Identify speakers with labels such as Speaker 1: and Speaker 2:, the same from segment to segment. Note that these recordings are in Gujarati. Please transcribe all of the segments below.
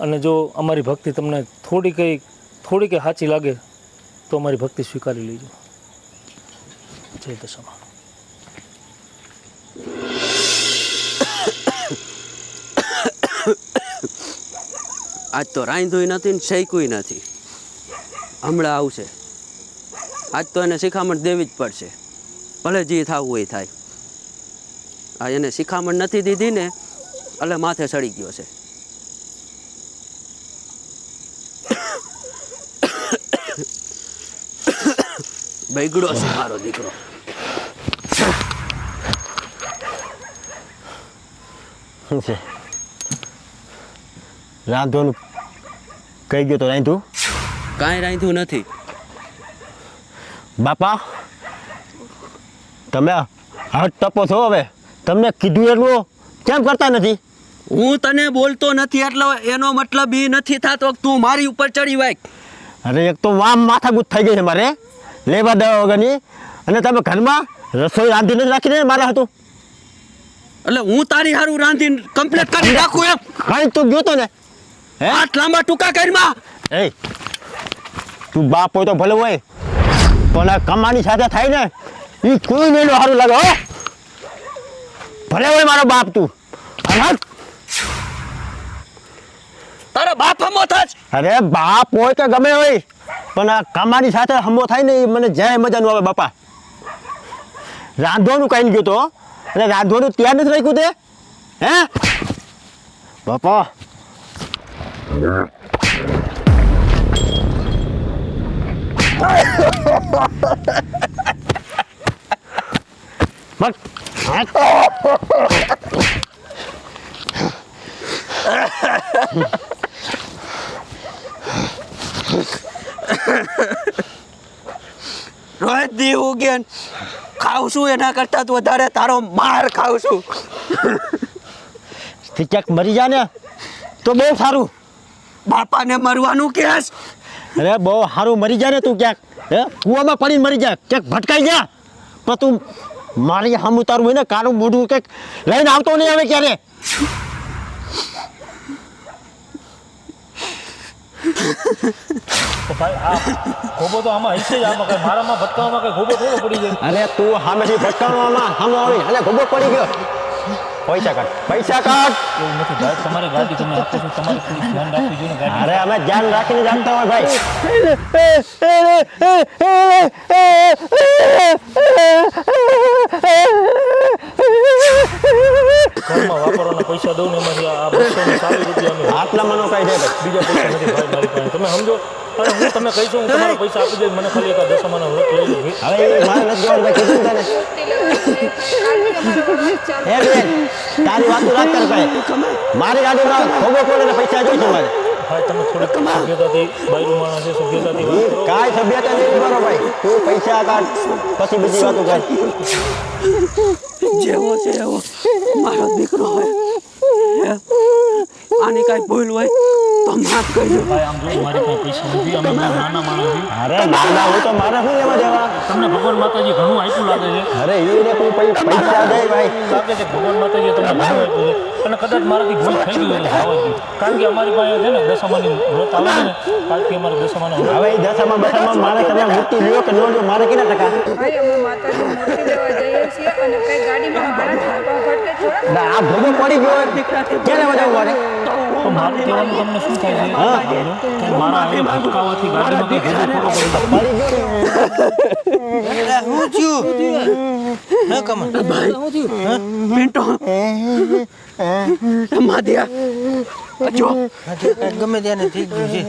Speaker 1: અને જો અમારી ભક્તિ તમને થોડી કંઈ સાચી લાગે તો અમારી ભક્તિ સ્વીકારી લેજો. જય દશામાં.
Speaker 2: આજ તો રાંધુય નથી ને શેકુય નથી. હમણાં આવશે. આજ તો એને શિખામણ દેવી જ પડશે, ભલે જે થવું હોય થાય. આ એને શિખામણ નથી દીધી ને એટલે માથે સડી ગયો છે. બગડો છે મારો દીકરો.
Speaker 3: શું છે? રાંધવાનું કહી ગયો તો રાંધું?
Speaker 2: કાંઈ રાંધ્યું નથી.
Speaker 3: બાપા તમે હટ ટપો છો હવે. તમને કીધું એટલું કેમ કરતા નથી?
Speaker 2: હું તને બોલતો નથી એટલે એનો મતલબ એ નથી થતો કે તું મારી ઉપર ચડી વાય.
Speaker 3: અરે એક તો વામ માથાકૂટ થઈ ગઈ છે મારે લેવા દેવા વગરની, અને તમે ઘરમાં રસોઈ રાંધીને જ રાખીને મારા હતું.
Speaker 2: એટલે હું તારી હારું રાંધીને કમ્પ્લીટ કરી નાખું એમ?
Speaker 3: કાંઈ તું ગયો તો ને હે?
Speaker 2: હાથ લાંબા ટૂંકા કરીમાં.
Speaker 3: એ તું બાપ હોય તો ભલે હોય, પણ આ કમાની સાથે થાય ને એ કોઈ નહીં સારું લાગે. હો ભલે હોય મારો બાપ તું.
Speaker 2: તારા બાપ હમો થાજ.
Speaker 3: અરે બાપ હોય કે ગમે હોય, પણ આ કમાની સાથે હમો થાય ને એ મને જ્યાંય મજા ન આવે બાપા. રાંધવાનું કઈ ગયો તો અને રાંધવાનું ત્યાં નથી રાખ્યું તે હે બાપા.
Speaker 2: રોહિત દી ઉગેન ખાવ છું એના કરતા તો વધારે તારો માર ખાવ છું.
Speaker 3: ક્યાંક મરી જા ને તો બહુ સારું.
Speaker 2: બાપાને મરવાનું કેસ?
Speaker 3: અરે બહુ સારું મરી જાય ને તું ક્યાંક હે કૂવામાં પડીને મરી જાય, ક્યાંક ભટકાઈ જા. પણ તું મારી હમ ઉતારવું હોય ને કાળું મોઢું કંઈક લઈને આવતો નહીં આવે ક્યારે.
Speaker 1: તો ભાઈ આ ખોબો તો આમાં હશે જ. આમાં કઈ મારામાં ભટકાવામાં કઈ ખોબો થોડો પડી જાય.
Speaker 3: અરે તું સામેથી ભટકાવામાં સામે આવી અને ખોબો પડી ગયો. પૈસા કાઢ, પૈસા કાઢ.
Speaker 1: એવું નથી ભાઈ, તમારી ગાડી તમે આપો છો, તમારે થોડું ધ્યાન રાખવું જોઈએ ને ગાડી.
Speaker 3: અરે અમે ધ્યાન રાખીને જાણતા હોય ભાઈ.
Speaker 1: ઘરમાં વાપરવાના પૈસા દઉં ને એમાંથી આ 240 રૂપિયા અમે
Speaker 3: આટલા મનો કઈ દે
Speaker 1: બીજા પૈસા નથી ભાઈ મારી પાસે. તમે સમજો. અરે હું તમે કહીશો હું તમારા પૈસા આપી દઈશ. મને ખાલી એક દશામાનો વ્રત લઈ લો.
Speaker 3: હવે એ મારે નથી જવાનું ભાઈ, કીધું તને. હે બેન તારી વાતો રાત કર ભાઈ. મારી ગાડીમાં ખોબો પડે પૈસા જોઈશે મારે.
Speaker 1: ભાઈ તમે થોડીક સભ્યતાથી બાયરું માણસ છે, સભ્યતાથી વાત કરો.
Speaker 3: કાંઈ સભ્યતા નહીં મારો ભાઈ. તું પૈસા કાઢ પછી બીજી વાતો કર.
Speaker 2: જેવો છે એવો મારો દીકરો હોય. આની કાંઈ ભૂલ હોય તો માફ કરજો.
Speaker 1: ભાઈ આમ જો મારી પાસે પૈસા નથી, અમે બહુ નાના માણસ છીએ.
Speaker 3: અરે નાના હું તો મારે શું લેવા દેવા.
Speaker 1: તમને ભગવાન માતાજી ઘણું આપ્યું લાગે છે.
Speaker 3: અરે એને કોઈ પૈસા દે ભાઈ.
Speaker 1: લાગે છે ભગવાન માતાજીએ તમને ઘણું આપ્યું છે. અને કદાચ મારાથી ભૂલ થઈ ગઈ હોય તો આવવા જ. કારણ કે અમારી પાસે છે ને દશામાની વ્રત આવે છે ને, કાલથી અમારે દશામાનો
Speaker 3: હવે એ દશામાં બશામાં મારે તમે મૂર્તિ લ્યો કે ન લ્યો મારે કેટલા ટકા?
Speaker 4: ભાઈ અમે માતાજી મૂર્તિ લેવા જઈએ છીએ અને કઈ ગાડીમાં ભાડા ભટકે થોડા.
Speaker 3: ના આ ભોગો પડી ગયો ક્યારે વધારવું મારે?
Speaker 1: તો મારું કહેવાનું તમને શું થાય છે કે મારા આવી ભટકાવાથી ગાડીમાં કંઈ ભેગો થોડો પડી
Speaker 3: પડી
Speaker 2: હું છું હા કમર ભાઈ પિન્ટો માધ્યા જો
Speaker 3: ગમે ત્યાં થઈ ગયું છે.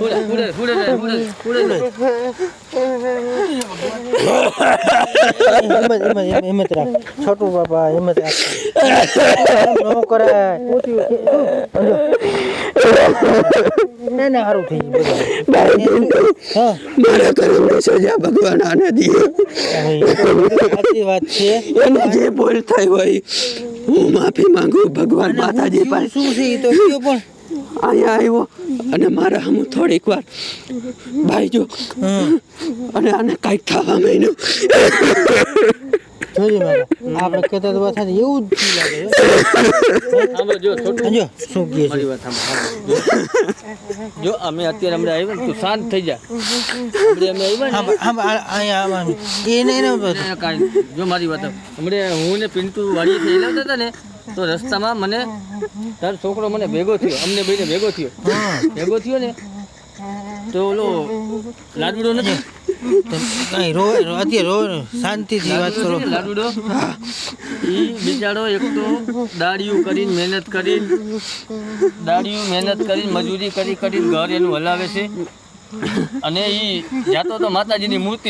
Speaker 3: હિંમત રાખ છોટું બાપા, હિંમત રાખ. ન કરે ના સારું થઈ ગયું.
Speaker 2: મારા કર્મની સજા ભગવાન આને દે.
Speaker 3: સાચી વાત છે.
Speaker 2: એને જે ભૂલ થઈ હોય હું માફી માંગુ ભગવાન માતાજી પાસે.
Speaker 3: શું છે એ તો કયો પણ.
Speaker 2: અહીંયા આવ્યો અને મારા હમ થોડીક વાર ભાઈ જો અને આને કાંઈક થવા માંડ્યું.
Speaker 5: જોજે બાપા આપણે કહેતા તો વાત થાય એવું જ લાગે
Speaker 6: જો છોટું
Speaker 5: જો શું કહે છે
Speaker 6: મારી વાત સાંભળ. જો અમે અત્યારે હમણાં આવ્યા ને તું શાંત થઈ જા. હમણાં અમે આવ્યા ને
Speaker 5: અહીંયા આવવાનું એને
Speaker 6: કાંઈ જો મારી વાત હમણાં હું ને પિન્ટુ વાડીએથી લાવતા હતા ને તો રસ્તામાં મને તારો છોકરો મને ભેગો થયો, અમને બેને ભેગો થયો ને તો ઓલો લાડુડો નથી
Speaker 5: કઈ રો અત્યારે રો શાંતિથી વાત કરો
Speaker 6: લાડુડો એ બિચારો એક તો દાડિયું કરીને મહેનત કરીને મજૂરી કરીને ઘર એનું હલાવે છે અને એ જાતો તો માતાજીની મૂર્તિ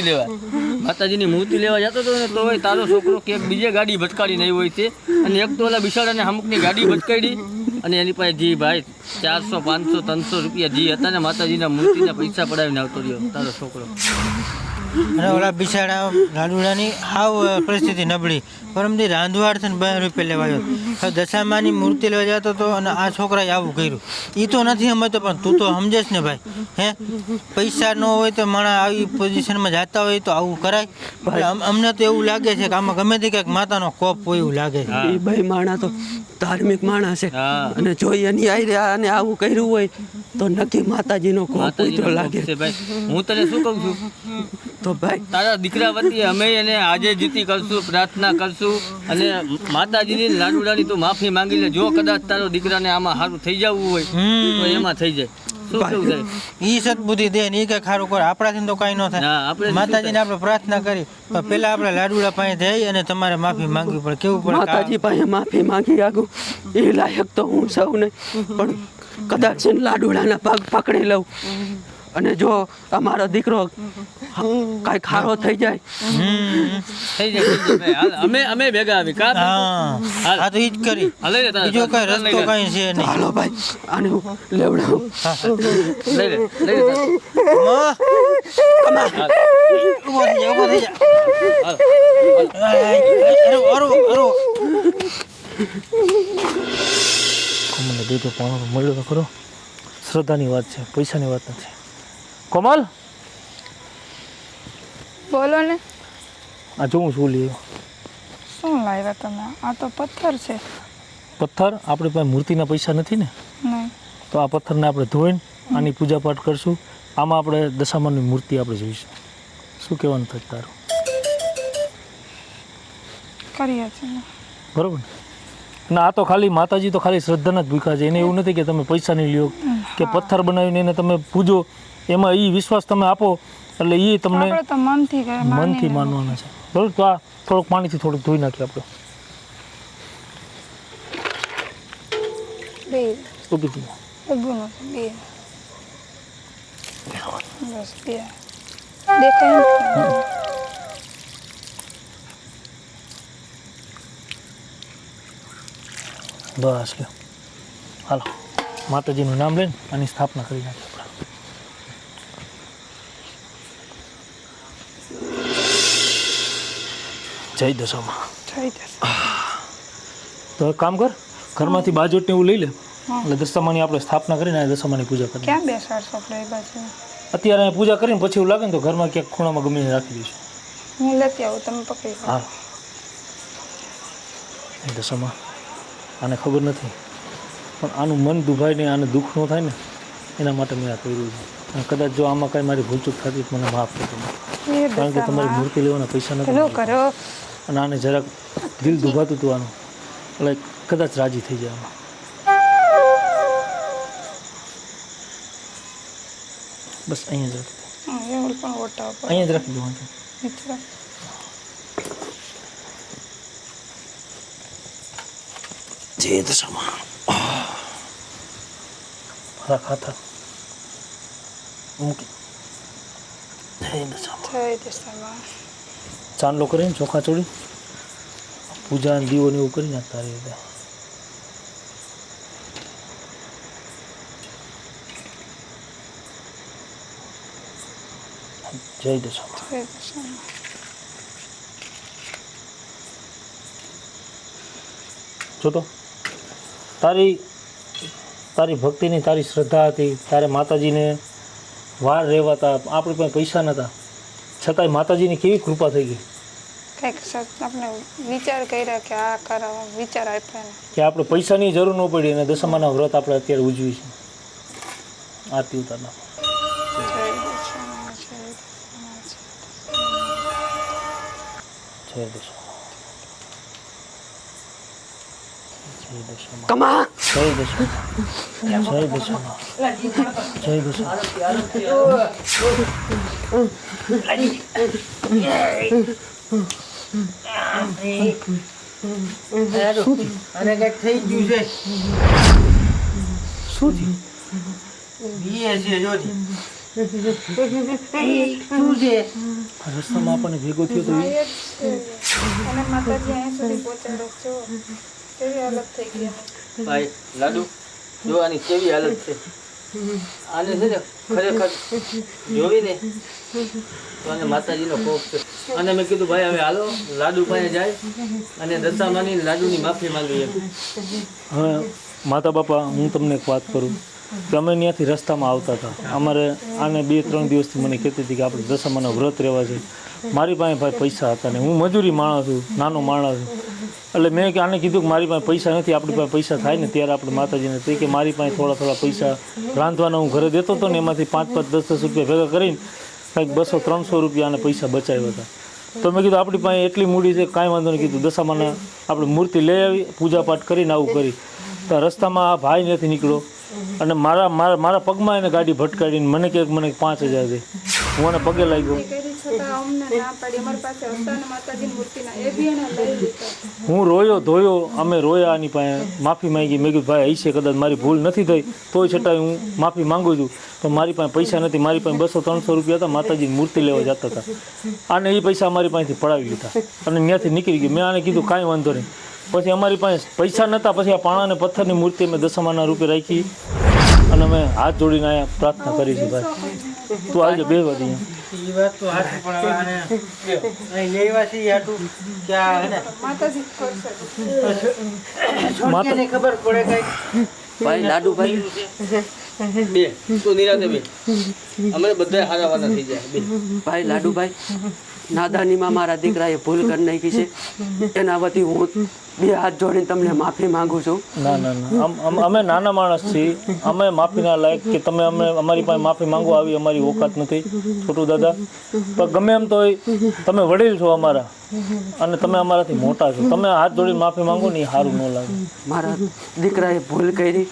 Speaker 6: લેવા જતો હતો ને તો તારો છોકરો ક્યાંક બીજે ગાડી ભટકાડીને આવ્યો હોય છે અને એક તો ઓલા બિચારાને અમુકની ગાડી ભટકાડી અને એની પાસે જી ભાઈ 400 500 300 રૂપિયા જી હતા ને માતાજીના મૂર્તિના પૈસા પડાવીને આવતો રહ્યો તારો છોકરો.
Speaker 5: અને ઓલા બિચારા લાડુડાની હાવ પરિસ્થિતિ નબળી પરમથી રાંધવાડ થઈને 2 રૂપિયા લેવાયો. હવે દશામાની મૂર્તિ લેવા જતો હતો અને આ છોકરાએ આવું કર્યું. એ તો નથી સમજતો પણ તું તો સમજેશ ને ભાઈ. હે પૈસા ન હોય તો માણસ આવી પોઝિશનમાં જતા હોય તો આવું કરાય. અમને તો એવું લાગે છે કે આમાં ગમે તે કંઈક માતાનો કોપ હોય એવું લાગે છે.
Speaker 2: એ ભાઈ માણા તો ધાર્મિક માણસ છે અને જો એની આઈ અને આવું કર્યું હોય તો નક્કી માતાજીનો કોપ હોય તો લાગે
Speaker 6: છે ભાઈ. હું તને શું કહું છું
Speaker 2: તો ભાઈ
Speaker 6: તારા દીકરા વતી અમે એને આજે જીતી કરશું, પ્રાર્થના કરશું અને માતાજીની લાડુડાની તું માફી માંગી લે. જો કદાચ તારો દીકરાને આમાં સારું થઈ જવું હોય તો એમાં થઈ જાય. શું કેવું થાય?
Speaker 5: ઈ સદબુદ્ધિ દે ને ઈ કઈ ખારું કરે આપણાથી તો કઈ ન થાય. માતાજીને આપણે પ્રાર્થના કરી પણ પેલા આપણે લાડુડા પાસે જઈ અને તમારે માફી માંગવી પડે. કેવું પડે
Speaker 2: માતાજી પાસે માફી માંગી આગું એ લાયક તો હું સૌ નહીં પણ કદાચ છે ને લાડુડાના પગ પકડી લઉં અને જો અમારો દીકરો કાંઈ ખારો થઈ જાય
Speaker 6: થઈ જાય ભાઈ. હાલ અમે ભેગા આવી કા
Speaker 5: હા તો ઈ જ કરી
Speaker 6: હાલે રે તારા
Speaker 5: બીજો કઈ રસ્તો કઈ છે નહીં.
Speaker 2: હાલો ભાઈ આને હું લેવડાવું
Speaker 6: લઈ લે તારા.
Speaker 5: ઉભો થઈ જા
Speaker 6: હાલ.
Speaker 1: કોમલને દૂધ પાણી મળ્યો તો ખરો. શ્રદ્ધાની વાત છે, પૈસાની વાત નથી. કોમલ
Speaker 4: બોલો ને
Speaker 1: આ જોઉં શું લ્યો
Speaker 4: શું લાવ્યા તમે? આ તો પથ્થર છે.
Speaker 1: પથ્થર આપણી પાસે મૂર્તિના પૈસા નથી ને
Speaker 4: નહીં
Speaker 1: તો આ પથ્થરને આપણે ધોઈને આની પૂજાપાઠ કરશું. આમાં આપણે દશામાની મૂર્તિ આપણે જોઈશું. શું કહેવાનું થાય તારું?
Speaker 4: કરીએ છીએ.
Speaker 1: બરાબર ને? અને આ તો ખાલી માતાજી તો ખાલી શ્રદ્ધાના જ ભૂખા છે. એને એવું નથી કે તમે પૈસા નહીં લ્યો કે પથ્થર બનાવીને એને તમે પૂજો. એમાં એ વિશ્વાસ તમે આપો એટલે એ તમને
Speaker 4: આપણે તો મનથી
Speaker 1: માનવાના છે. બરાબર? તો આ થોડુંક પાણીથી થોડુંક ધોઈ નાખીએ આપણે.
Speaker 4: બે
Speaker 1: ઊભી થઈ
Speaker 4: ઊભું નથી બે બસ બે દેખાય ને?
Speaker 1: બસ લ્યો હાલો માતાજીનું નામ લઈને આની સ્થાપના કરી નાખીએ આપણે. જય દશામાં.
Speaker 4: થઈ જશે.
Speaker 1: તો એક કામ કર, ઘરમાંથી બાજોટને એવું લઈ લે એટલે દશામાની આપણે સ્થાપના કરીને આ દશામાની પૂજા કરીએ.
Speaker 4: ક્યાં બેસાડશો આપણે એ બાજુ?
Speaker 1: અત્યારે અહીંયા પૂજા કરીને પછી એવું લાગે ને તો ઘરમાં ક્યાંક ખૂણામાં ગમે તેને રાખી દઈશું.
Speaker 4: હું લેતી આવું, તમે પકડી લો.
Speaker 1: હા એ દશામાં આને ખબર નથી પણ આનું મન દુભાય ને આને દુઃખ ન થાય ને એના માટે મેં આ કર્યું છે. અને કદાચ જો આમાં કાંઈ મારી ભૂલચૂક થતી મને માફ કરજો કારણ કે તમારી મૂર્તિ લેવાના પૈસા
Speaker 4: પેલું
Speaker 1: નથી
Speaker 4: કરો
Speaker 1: અને આને જરાક દિલ દુભાતું હતું આનું એટલે કદાચ રાજી થઈ જાય આમાં. બસ અહીંયા જ રાખી
Speaker 4: એવું પણ ઓટા ઉપર
Speaker 1: અહીંયા જ રાખી દેવાનું.
Speaker 4: નીચે
Speaker 1: જય દશામાં. રાખ હાથ મૂકી. જય દશામાં.
Speaker 4: થઈ દશામાં.
Speaker 1: ચાંદલો કરીને ચોખા ચોળી પૂજા દીવો ને એવું કરી નાખતા રહી રીતે. જય દશામાં.
Speaker 4: થઈ દશામાં.
Speaker 1: જો તો તારી ભક્તિની તારી શ્રદ્ધા હતી, તારે માતાજીને વાર રહેવાતા, આપણી પાસે પૈસા નહોતા છતાંય માતાજીની કેવી કૃપા થઈ ગઈ.
Speaker 4: કંઈક આપણે વિચાર કર્યા કે આ કરાવો વિચાર આપ્યા ને
Speaker 1: કે આપણે પૈસાની જરૂર ન પડી અને દશામાના વ્રત આપણે અત્યારે ઉજવી છે આરતી ઉતારના
Speaker 4: જય દશામાં, જય દશામાં, જય.
Speaker 1: જય દશામાં જય દશામાં
Speaker 2: કમા
Speaker 1: જય દશામાં જય દશામાં જય
Speaker 5: અને કંઈક થઈ ગયું છે
Speaker 1: શું થયું
Speaker 5: બીએ છે જોજી શું છે
Speaker 1: આ રસ્તામાં આપણને ભેગો થયો તો
Speaker 4: આ એ જ છે અને માતાજી અહીંયા સુધી પહોંચાડો છો કેવી હાલત થઈ ગઈ એની.
Speaker 6: ભાઈ લાડુ જો આની કેવી હાલત છે આને છે ને ખરેખર જોઈને તો આને માતાજીનો કોપ છે અને મેં કીધું ભાઈ હવે હાલો લાડુ પાસે જાય અને દશામાની લાડુની માફી માંગી એમ.
Speaker 1: હવે માતા બાપા હું તમને એક વાત કરું કે અમે ત્યાંથી રસ્તામાં આવતા હતા અમારે આને 2-3 દિવસથી મને કહેતી હતી કે આપણે દશામાના વ્રત રહેવા છે મારી પાસે ભાઈ પૈસા હતા ને હું મજૂરી માણસ છું નાનો માણસ છું એટલે મેં કે આને કીધું કે મારી પાસે પૈસા નથી આપણી પાસે પૈસા થાય ને ત્યારે આપણે માતાજીને કહી કે મારી પાસે થોડા પૈસા રાંધવાના હું ઘરે દેતો હતો ને એમાંથી 5-10 રૂપિયા ભેગા કરીને કંઈક 200-300 રૂપિયા આને પૈસા બચાવ્યા હતા તો મેં કીધું આપણી પાસે એટલી મૂડી છે કાંઈ વાંધો નહીં કીધું દશામાના આપણે મૂર્તિ લઈ આવી પૂજાપાઠ કરીને આવું કરી તો રસ્તામાં આ ભાઈ નથી નીકળ્યો અને મારા પગમાં એને ગાડી ભટકાડીને મને કહે મને 5000 દે હું એને પગે લાગ્યો
Speaker 4: કરી છતાં અમને ના પાડી અમારી પાસે હતા ને માતાજીની મૂર્તિના એ બી એને લઈ લીધા.
Speaker 1: હું રોયો ધોયો અમે રોયા આની પાસે માફી માંગી મેં કીધું ભાઈ હશે કદાચ મારી ભૂલ નથી થઈ તોય છતાંય હું માફી માંગુ છું તો મારી પાસે પૈસા નથી મારી પાસે 200-300 રૂપિયા હતા માતાજીની મૂર્તિ લેવા જતા હતા આને એ પૈસા અમારી પાસેથી પડાવી લીધા અને ત્યાંથી નીકળી ગઈ મેં આને કીધું કાંઈ વાંધો નહીં પછી અમારી પાસે પૈસા નહોતા પછી આ પાણા અને પથ્થરની મૂર્તિ અમે દશામાના રૂપે રાખી અને અમે હાથ જોડીને અહીંયા પ્રાર્થના કરી છે ભાઈ તું આવજો બે વાર અહીંયા
Speaker 5: એ વાત તો હાચી પણ હવે આને અહીં લેવા છીએ હાટું કે આ હે ને
Speaker 4: માતાજી કરશે
Speaker 5: છોકરીને ખબર પડે કઈ
Speaker 2: ભાઈ લાડુભાઈ
Speaker 6: બે તું નિરાતે બે અમે બધા હારાવાના થઈ જાય બે
Speaker 2: ભાઈ લાડુભાઈ નાદાનીમાં મારા દીકરાએ ભૂલ કરી નાખી છે એના વતી હું 2 હાથ જોડીને તમને માફી માંગુ છું
Speaker 1: ના અમે નાના માણસ છીએ અમે માફીના લાયક કે તમે અમારી પાસે માફી માંગો આવી અમારી ઓકાત નથી છોટું દાદા પણ ગમે એમ તો તમે વડીલ છો અમારા અને તમે અમારાથી મોટા છો તમે હાથ જોડીને માફી માંગો ને એ સારું ન લાગે
Speaker 2: મારા દીકરાએ ભૂલ કરી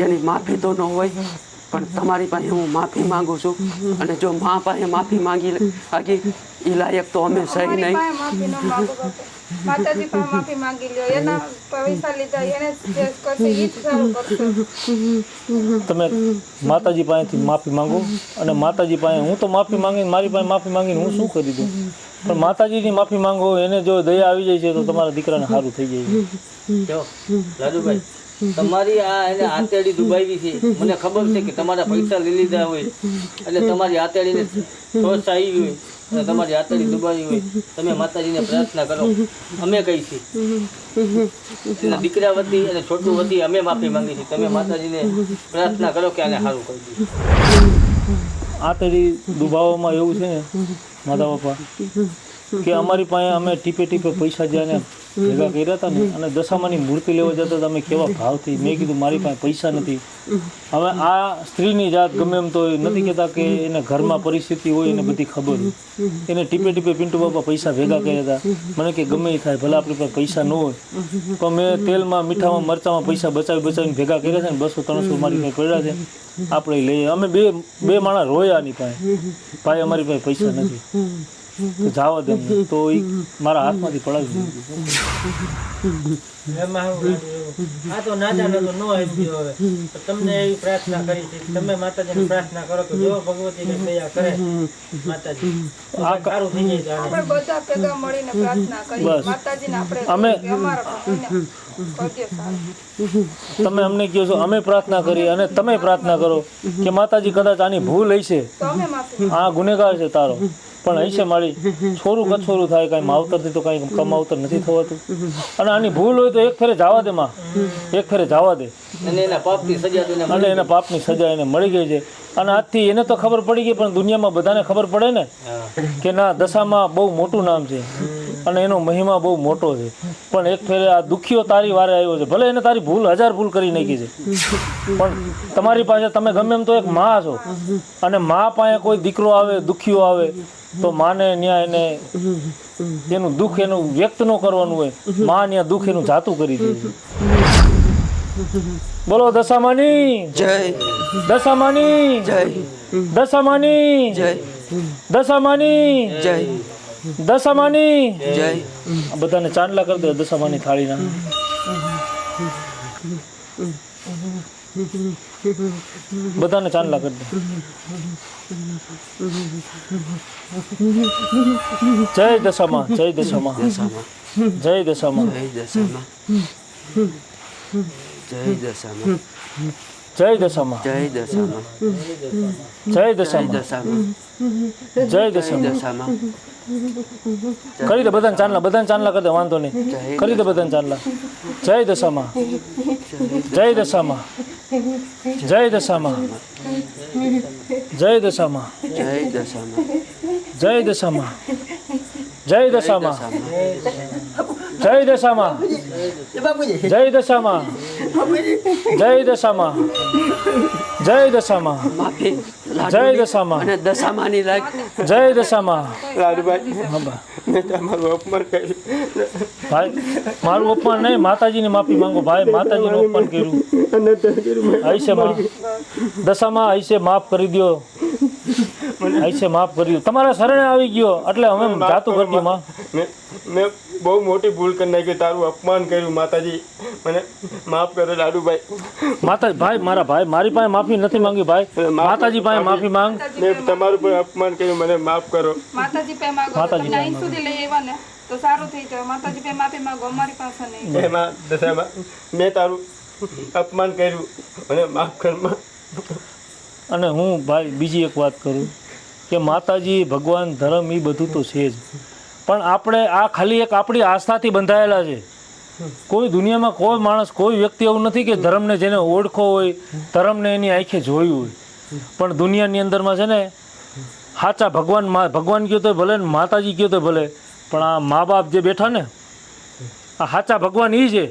Speaker 2: એની માફી તો ન હોય પણ તમારી પાસે હું માફી માંગુ છું અને જો મા પાસે માફી માંગી આગી એ લાયક તો અમે સહી
Speaker 4: અમારી
Speaker 2: નહીં
Speaker 4: પાસે માફી ન માંગો બાપા. માતાજી પાસે માફી માંગી લ્યો એના પૈસા લીધા એને જે કરશે એ જ સારું કરશે.
Speaker 1: તમે માતાજી પાસેથી માફી માંગો અને માતાજી પાસે હું તો માફી માંગીને મારી પાસે માફી માંગીને હું શું કરી દઉં પણ માતાજીની માફી માંગો એને જો દયા આવી જાય છે તો તમારા દીકરાને સારું થઈ જાય
Speaker 6: જો લાડુભાઈ તમારી આ એને આતેડી દુબાવી છે મને ખબર છે કે તમારા પૈસા લઈ લીધા હોય એટલે તમારી આતેડીને સોચ આવી હોય અને તમારી આતેડી દુબાવી હોય તમે માતાજીને પ્રાર્થના કરો અમે કહી છીએ એના દીકરા વતી અને છોટું વતી અમે માફી માંગી છીએ તમે માતાજીને પ્રાર્થના કરો કે આને સારું કરી દે
Speaker 1: આ તેડી દુભાવવામાં એવું છે ને માતા બાપા કે અમારી પાસે અમે ટીપે પૈસા જ્યાં ભેગા કર્યા હતા ને અને દશામાની મૂર્તિ લેવા જતા હતા અમે કેવા ભાવથી મેં કીધું મારી પાસે પૈસા નથી હવે આ સ્ત્રીની જાત ગમે એમ તો નથી કહેતા કે એને ઘરમાં પરિસ્થિતિ હોય એને બધી ખબર હોય એને ટીપે પિન્ટુ બાપા પૈસા ભેગા કર્યા હતા મને કે ગમે એ થાય ભલે આપણી પાસે પૈસા ન હોય તો મેં તેલમાં મીઠામાં મરચામાં પૈસા બચાવીને ભેગા કર્યા છે ને 200-300 મારી પાસે પડ્યા છે આપણે લઈએ અમે બે માણસ રોયા ની પાસે ભાઈ અમારી પાસે પૈસા નથી તો જવા દે અમને. તો એ મારા હાથમાંથી પડાવી દીધું
Speaker 5: એમાં હું આ તો નાના તો ન આવી હવે તો તમને એવી પ્રાર્થના કરી છે તમે માતાજીને પ્રાર્થના કરો કે જો ભગવતીને દયા કરે માતાજી આ સારું થઈ જાય તો
Speaker 4: આપણે બધા ભેગા મળીને પ્રાર્થના કરીએ
Speaker 1: બસ.
Speaker 4: માતાજીને આપણે
Speaker 1: અમે-
Speaker 4: કહીએ કે અમારા ભાઈને કરજે સારું.
Speaker 1: તમે અમને કહો છો અમે પ્રાર્થના કરીએ અને તમે પ્રાર્થના કરો કે માતાજી કદાચ આની ભૂલ હશે
Speaker 4: તો અમે માફી
Speaker 1: આ ગુનેગાર છે તારો પણ હશે મારી છોરું કછોરું થાય કાંઈ માવતરથી તો કાંઈ કમાવતર નથી થવાતું અને આની ભૂલ હોય તો એક ફેરે જવા દે માં એક ફેરે જવા દે
Speaker 6: અને એના પાપની સજા તો એને
Speaker 1: અને એના પાપની સજા એને મળી ગઈ છે અને આજથી એને તો ખબર પડી ગઈ પણ દુનિયામાં બધાને ખબર પડે ને કે ના દશામાં બહુ મોટું નામ છે અને એનો મહિમા બહુ મોટો છે. પણ એક ફેરે આ દુખીઓ તારી વારે આવ્યો છે. ભલે એને તારી ભૂલ 1000 ભૂલ કરી નાખી છે, પણ તમારી પાસે તમે ગમે એમ તો એક મા છો, અને મા પાસે કોઈ દીકરો આવે, દુખીઓ આવે, તો માને ન્યા એને એનું દુઃખ એનું વ્યક્ત ન કરવાનું હોય, મા ન્યા દુઃખ એનું જાતું કરી દે છે. બોલો દશામાની
Speaker 2: જય
Speaker 1: દશામાની
Speaker 2: જય
Speaker 1: દશામાની
Speaker 2: જય
Speaker 1: દશામાની
Speaker 2: જય
Speaker 1: દશામાની.
Speaker 2: જય.
Speaker 1: આ બધાને ચાંદલા કરી દે દશામાની થાળીના. બધાને ચાંદલા કરી દે. જય દશામાં જય દશામાં જય દશામાં
Speaker 2: જય દશામાં જય દશામાં
Speaker 1: જય દશામાં
Speaker 2: જય દશામાં
Speaker 1: જય
Speaker 2: જય
Speaker 1: દશામાં
Speaker 2: દશામાં
Speaker 1: જય
Speaker 2: જય
Speaker 1: દશામાં.
Speaker 2: દશામાં
Speaker 1: કરી દે બધાને ચાંદલા કરી દે, વાંધો નહીં, કરી દે બધાને ચાંદલા. જય દશામાં જય દશામાં જય દશામાં જય દશામાં
Speaker 2: જય દશામાં
Speaker 1: જય દશામાં જય દશામાં જય દશામાં જય દશામાં જય દશામાં જય દશામાં
Speaker 2: માફી
Speaker 1: જય દશામાં
Speaker 2: અને દશામાની રાખ.
Speaker 1: જય દશામાં.
Speaker 3: લાડુભાઈ,
Speaker 1: હા બા.
Speaker 3: મેં તમારું અપમાન કર્યું.
Speaker 1: ભાઈ મારું અપમાન નહીં, માતાજીની માફી માંગો ભાઈ, માતાજીનું અપમાન કર્યું. આઈશે માં દશામાં આઈશે માફ કરી દો, આઈશે માફ કરી દો. તમારા શરણે આવી ગયો એટલે હવે જાતું કરી દો માં.
Speaker 3: મેં બહુ મોટી ભૂલ કરી નાખી, તારું અપમાન કર્યું. માતાજી મને માફ કરો લાડુભાઈ.
Speaker 1: માતા ભાઈ મારા ભાઈ મારી પાસે માફી નથી માંગી ભાઈ, માતાજી પાસે માફી માંગ.
Speaker 3: મેં તમારું પણ અપમાન કર્યું, મને માફ કરો.
Speaker 4: માતાજી પે માગો,
Speaker 1: માતાજી
Speaker 4: તમને અહીં સુધી લઈ આવ્યા ને તો સારું થઈ જાય. માતાજી પે માફી માંગો, અમારી પાસે નહીં.
Speaker 3: એમાં દશામાં મેં તારું અપમાન કર્યું, મને માફ કર માં.
Speaker 1: અને હું ભાઈ બીજી એક વાત કરું કે માતાજી, ભગવાન, ધર્મ એ બધું તો છે જ, પણ આપણે આ ખાલી એક આપણી આસ્થાથી બંધાયેલા છે. કોઈ દુનિયામાં કોઈ માણસ, કોઈ વ્યક્તિ એવું નથી કે ધર્મને જેને ઓળખો હોય, ધર્મને એની આંખે જોયું હોય, પણ દુનિયાની અંદરમાં છે ને સાચા ભગવાન, ભગવાન કહ્યું તો ભલે ને માતાજી કહ્યું તો ભલે, પણ આ મા બાપ જે બેઠા ને આ સાચા ભગવાન એ છે.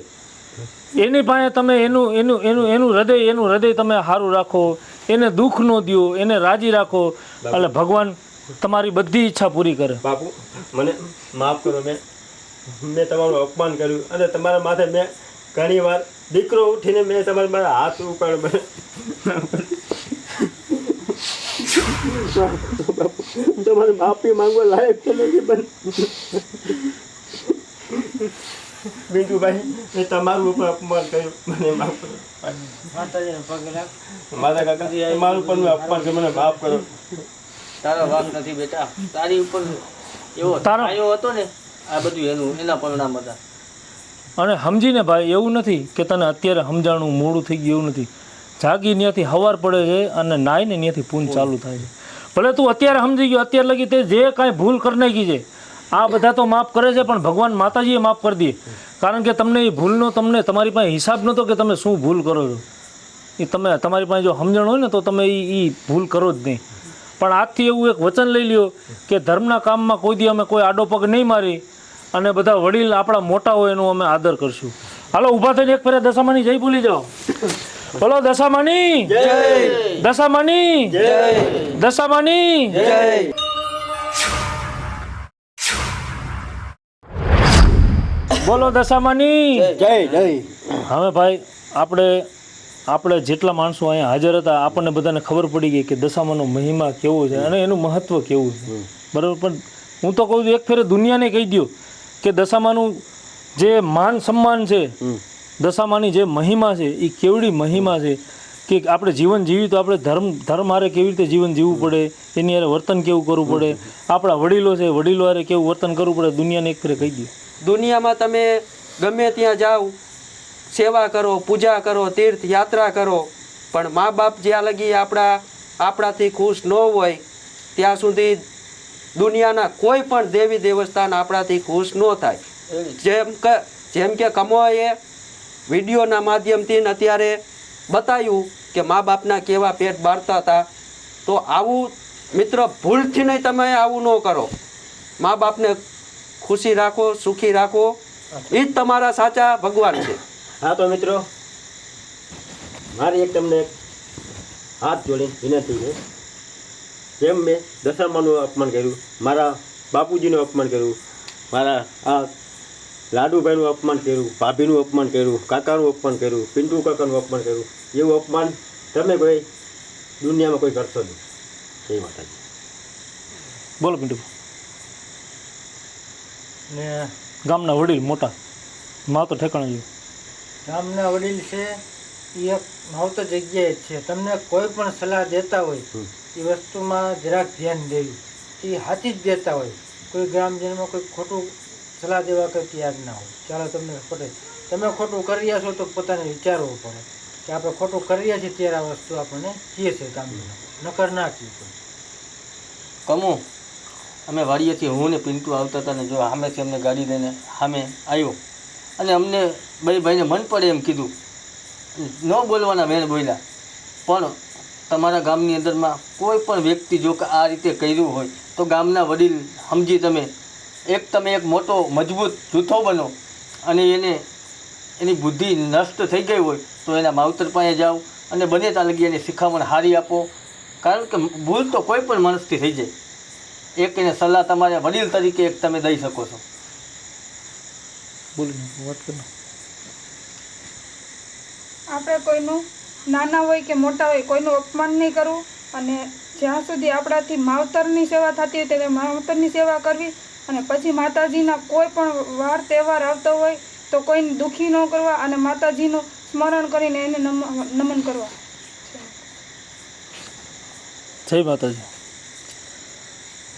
Speaker 1: એની પાસે તમે એનું હૃદય તમે સારું રાખો, એને દુઃખ ન દો, એને રાજી રાખો, એટલે ભગવાન તમારી બધી ઈચ્છા પૂરી કરે.
Speaker 3: બાપુ મને માફ કરો. મેં તમારું અપમાન કર્યું, અને તમારા માથે મેં ઘણી વાર દીકરો ઉઠીને મેં તમારા મારા હાથ ઉપાડ્યો. મને તમારે માફી માંગવા લાયક તો નથી બન. બિંદુભાઈ, મેં તમારું ઉપર અપમાન કર્યું, મને માફ કરો. માતા કાકા, તમારું પણ મેં અપમાન કર્યું, મને માફ કરો.
Speaker 6: તારો વાંક નથી બેટા, તારી ઉપર એવો છાયો હતો ને, આ બધું એના પરિણામ હતા.
Speaker 1: અને સમજીને ભાઈ, એવું નથી કે તને અત્યારે સમજાણું મોડું થઈ ગયું, એવું નથી. જાગી ત્યાંથી હવાર પડે છે અને નાઈને ત્યાંથી પૂન ચાલુ થાય છે. ભલે તું અત્યારે સમજી ગયો, અત્યારે લગી તે જે કાંઈ ભૂલ કરી નાખી છે, આ બધા તો માફ કરે છે, પણ ભગવાન માતાજીએ માફ કરી દે. કારણ કે તમને એ ભૂલનો તમારી પાસે હિસાબ નહોતો કે તમે શું ભૂલ કરો છો. એ તમારી પાસે જો સમજણ હોય ને તો તમે એ ભૂલ કરો જ નહીં. પણ આજથી એવું એક વચન લઈ લ્યો કે ધર્મના કામમાં કોઈ દી અમે કોઈ આડો પગ નહીં મારી, અને બધા વડીલ આપણા મોટા હોય એનો અમે આદર કરશું. હાલો ઊભા થઈને એક ફેરે દશામાની જય ભૂલી જાઓ. બોલો દશામાની જય, દશામાની જય, દશામાની જય. બોલો દશામાની
Speaker 3: જય જય.
Speaker 1: હવે ભાઈ આપણે જેટલા માણસો અહીંયા હાજર હતા, આપણને બધાને ખબર પડી ગઈ કે દશામાનો મહિમા કેવો છે અને એનું મહત્વ કેવું છે. બરાબર. પણ હું તો કહું છું, એક ફેરે દુનિયાને કહી દો કે દશામાનું જે માન સન્માન છે, દશામાની જે મહિમા છે, એ કેવડી મહિમા છે કે આપણે જીવન જીવી તો આપણે ધર્મ હારે કેવી રીતે જીવન જીવવું પડે, એની હારે વર્તન કેવું કરવું પડે, આપણા વડીલો છે વડીલો હારે કેવું વર્તન કરવું પડે, દુનિયાને એક ફેરે કહી દો.
Speaker 2: દુનિયામાં તમે ગમે ત્યાં જાઓ, સેવા કરો, પૂજા કરો, તીર્થ યાત્રા કરો, પણ મા બાપ જ્યાં લગી આપણાથી ખુશ ન હોય ત્યાં સુધી દુનિયાના કોઈ પણ દેવી દેવસ્થાન આપણાથી ખુશ ન થાય. જેમ કે કમોએ વિડીયોના માધ્યમથી અત્યારે બતાવ્યું કે મા બાપના કેવા પેટ બાળતા હતા, તો આવું મિત્ર ભૂલથી નહીં તમે આવું ન કરો. મા બાપને ખુશી રાખો, સુખી રાખો, એ જ તમારા સાચા ભગવાન છે.
Speaker 3: હા તો મિત્રો, મારી એક તમને હાથ જોડીને વિનંતી છે. જેમ મેં દશામાનું અપમાન કર્યું, મારા બાપુજીનું અપમાન કર્યું, મારા આ લાડુભાઈનું અપમાન કર્યું, ભાભીનું અપમાન કર્યું, કાકાનું અપમાન કર્યું, પિન્ટુ કાકાનું અપમાન કર્યું, એવું અપમાન તમે કોઈ દુનિયામાં કોઈ કરશો નહીં. જય માતાજી.
Speaker 1: બોલો પિન્ટુ.
Speaker 5: ને
Speaker 1: ગામના વડીલ મોટા માં તો ઠેકાણા જેવું.
Speaker 5: ગામના વડીલ છે એ એક માવતર જગ્યાએ જ છે. તમને કોઈ પણ સલાહ દેતા હોય એ વસ્તુમાં જરાક ધ્યાન દેવું. એ સાચી જ દેતા હોય. કોઈ ગ્રામજનમાં કોઈ ખોટું સલાહ દેવા કંઈ તૈયાર ના હોય. ચાલો તમને પડે તમે ખોટું કરી રહ્યા છો તો પોતાને વિચારવું પડે કે આપણે ખોટું કરી રહ્યા છીએ ત્યારે આ વસ્તુ આપણને કહે છે ગામમાં, નકર ના કહે.
Speaker 6: કમો અમે વાડીએથી હું ને પિન્ટુ આવતા હતા ને જો સામેથી અમને ગાડી લઈને સામે આવ્યો અને અમને ભાઈને મન પડે એમ કીધું, ન બોલવાના મેન બોલ્યા. પણ તમારા ગામની અંદરમાં કોઈ પણ વ્યક્તિ જો કે આ રીતે કર્યું હોય તો ગામના વડીલ સમજી તમે એક મોટો મજબૂત જૂથો બનો અને એની બુદ્ધિ નષ્ટ થઈ ગઈ હોય તો એના માવતર પાસે જાઓ અને બને ત્યાં લગી એને શિખામણ હારી આપો. કારણ કે ભૂલ તો કોઈ પણ માણસથી થઈ જાય. એક એને સલાહ તમારે વડીલ તરીકે એક તમે દઈ શકો છો.
Speaker 1: બોલો વાત કરો.
Speaker 4: આપણે કોઈનું નાના હોય કે મોટા હોય કોઈનું અપમાન નહીં કરવું અને જ્યાં સુધી આપણાથી માવતરની સેવા થતી હોય ત્યારે માવતરની સેવા કરવી અને પછી માતાજીના કોઈ પણ વાર તહેવાર આવતો હોય તો કોઈને દુઃખી ન કરવા અને માતાજીનું સ્મરણ કરીને એને નમન કરવા.
Speaker 1: જય માતાજી.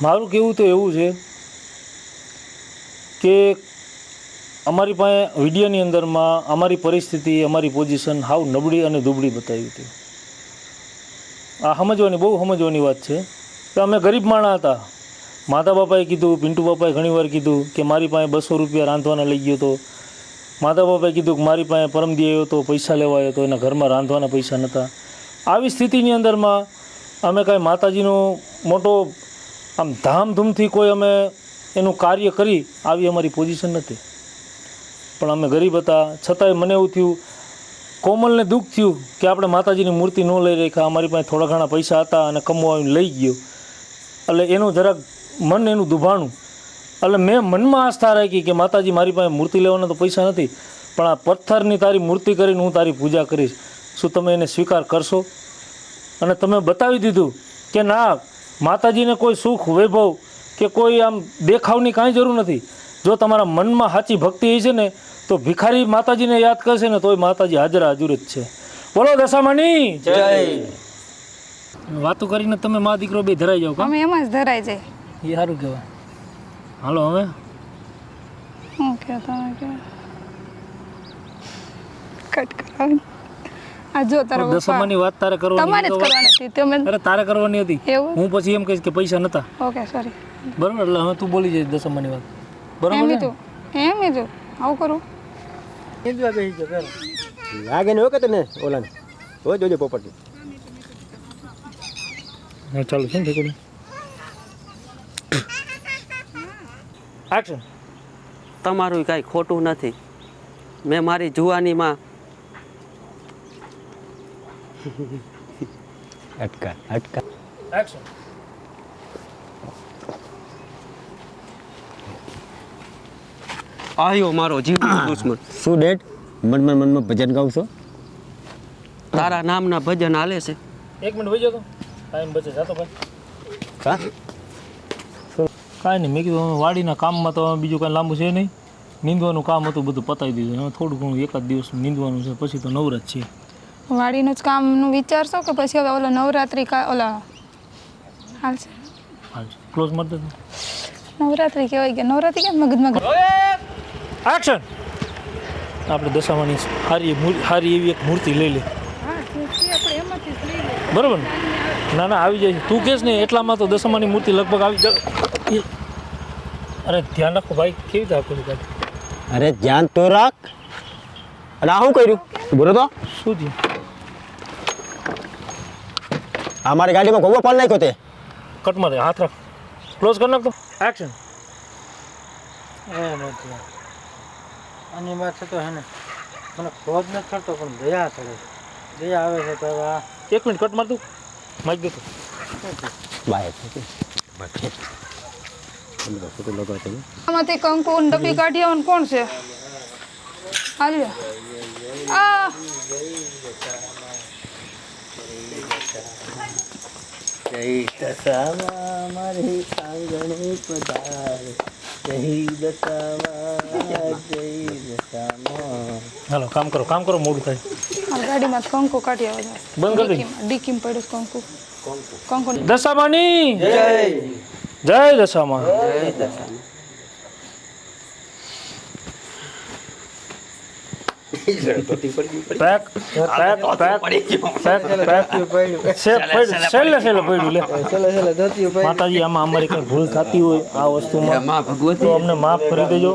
Speaker 1: મારું કહેવું તો એવું છે કે અમારી પાસે વિડીયોની અંદરમાં અમારી પરિસ્થિતિ, અમારી પોઝિશન હાવ નબળી અને દુબળી બતાવી હતી. આ બહુ સમજવાની વાત છે કે અમે ગરીબ માણા હતા. માતા બાપાએ કીધું, પિન્ટુ બાપાએ ઘણીવાર કીધું કે મારી પાસે 200 રૂપિયા રાંધવાના લઈ ગયો હતો. માતા બાપાએ કીધું કે મારી પાસે પરમદી આવ્યો હતો, પૈસા લેવા આવ્યો હતો, એના ઘરમાં રાંધવાના પૈસા નહોતા. આવી સ્થિતિની અંદરમાં અમે કાંઈ માતાજીનો મોટો આમ ધામધૂમથી કોઈ અમે એનું કાર્ય કરી આવી અમારી પોઝિશન નથી. પણ અમે ગરીબ હતા છતાંય મને એવું થયું, કોમલને દુઃખ થયું કે આપણે માતાજીની મૂર્તિ ન લઈ રાખ્યા. અમારી પાસે થોડા ઘણા પૈસા હતા અને કમાવીને લઈ ગયો. એટલે એનું જરાક મન એનું દુભાણું. એટલે મેં મનમાં આસ્થા રાખી કે માતાજી મારી પાસે મૂર્તિ લેવાના તો પૈસા નથી, પણ આ પથ્થરની તારી મૂર્તિ કરીને હું તારી પૂજા કરીશ. શું તમે એને સ્વીકાર કરશો? અને તમે બતાવી દીધું કે ના, માતાજીને કોઈ સુખ, વૈભવ કે કોઈ આમ દેખાવની કાંઈ જરૂર નથી. જો તમારા મનમાં સાચી ભક્તિ છે ને તો ભિખારી માતાજીને યાદ કરશે ને તોય માતાજી હાજર હાજર જ છે. બોલો દશામાની
Speaker 2: જય.
Speaker 1: વાતો કરીને તમે મા દીકરો બે ધરાઈ જાવ.
Speaker 4: અમે એમ જ ધરાઈ જાય.
Speaker 1: એ સારું કહેવાય. હાલો હવે
Speaker 4: હું કે તમે કે કટ કરાવી. આ જો તારો
Speaker 1: દશામાની વાત તારે કરવાની
Speaker 4: તમારે જ કરવાની હતી. તમે
Speaker 1: અરે તારે કરવાની હતી.
Speaker 4: એવું?
Speaker 1: હું પછી એમ કહીશ કે પૈસા નતા.
Speaker 4: Okay sorry.
Speaker 1: બરાબર. એટલે હવે તું બોલી જાય દશામાની વાત. બરાબર ને?
Speaker 4: એમ જો આવું કરું.
Speaker 3: લાગે ને વખત ને ઓલાને હોય જોજો પોપટની.
Speaker 1: હા ચાલુ છે ને ઠીક. એક્શન.
Speaker 2: તમારું કાંઈ ખોટું નથી. મેં મારી જુવાનીમાં
Speaker 3: અટકા
Speaker 1: એક્શન.
Speaker 2: આવ્યો મારો જીવનો દુશ્મન.
Speaker 3: શું ડેટ મનમાં ભજન ગાવ છો?
Speaker 2: તારા નામના ભજન હાલે છે.
Speaker 1: 1 મિનિટ વહી જાઓ તો ટાઈમ બચે. જાતો ભાઈ.
Speaker 3: હા
Speaker 1: કાંઈ નહીં, મેં કીધું વાડીના કામમાં તો બીજું કાંઈ લાંબુ છે નહીં. નીંદવાનું કામ હતું, બધું પતાવી દીધું. હવે થોડું ઘણું એકાદ દિવસ નીંદવાનું છે, પછી તો નવરાત છે.
Speaker 4: વાડીનું જ કામનું વિચારશો કે પછી હવે ઓલા નવરાત્રી ઓલા હાલશે?
Speaker 1: હાલ ક્લોઝ મારી દો.
Speaker 4: નવરાત્રી કહેવાય કે નવરાત્રી કેમ મગજમાં
Speaker 1: એક્શન. આપણે દશામાની સારી એવી એક મૂર્તિ લઈ લે. બરાબર ને? ના ના આવી જાય છે. તું કહેશ ને એટલામાં તો દશામાની મૂર્તિ લગભગ આવી જાય. અરે ધ્યાન રાખો ભાઈ, કેવી રીતે આપેલું કાઢ.
Speaker 3: અરે ધ્યાન તો રાખ. અને આ શું કર્યું બોલો તો?
Speaker 1: શું થયું?
Speaker 3: આ મારી ગાડીમાં ગોબો પાલ નાખ્યો તે.
Speaker 1: કટ મારે હાથ રાખ. ક્લોઝ કરી નાખ તો. એક્શન.
Speaker 5: એ નથી આની માથે તો હે ને મને ક્રોધ નથી કરતો પણ દયા ચડે છે. દયા આવે છે તો હવે આ
Speaker 1: 1 મિનિટ કટ માર દઉં મારી દો તો.
Speaker 4: આમાંથી કંકુ ને ડબ્બી કાઢી આવવાનું કોણ છે હાલ્યો આ
Speaker 2: જય દશામાં મારી આંગણે પધાર જય દશામાં
Speaker 1: હાલો કામ કરો મોડું થાય.
Speaker 4: આ ગાડીમાં કંકુ કાઢી આવે
Speaker 1: બંધ કરી દે.
Speaker 4: ડીકીમ પડ્યું છે કંકુ કંકુ
Speaker 1: દશામાની જય દશામાં. પેક છેલ્લે પડ્યું લે. માતાજી આમાં અમારી કઈ ભૂલ થતી હોય આ વસ્તુમાં તો અમને માફ કરી દેજો.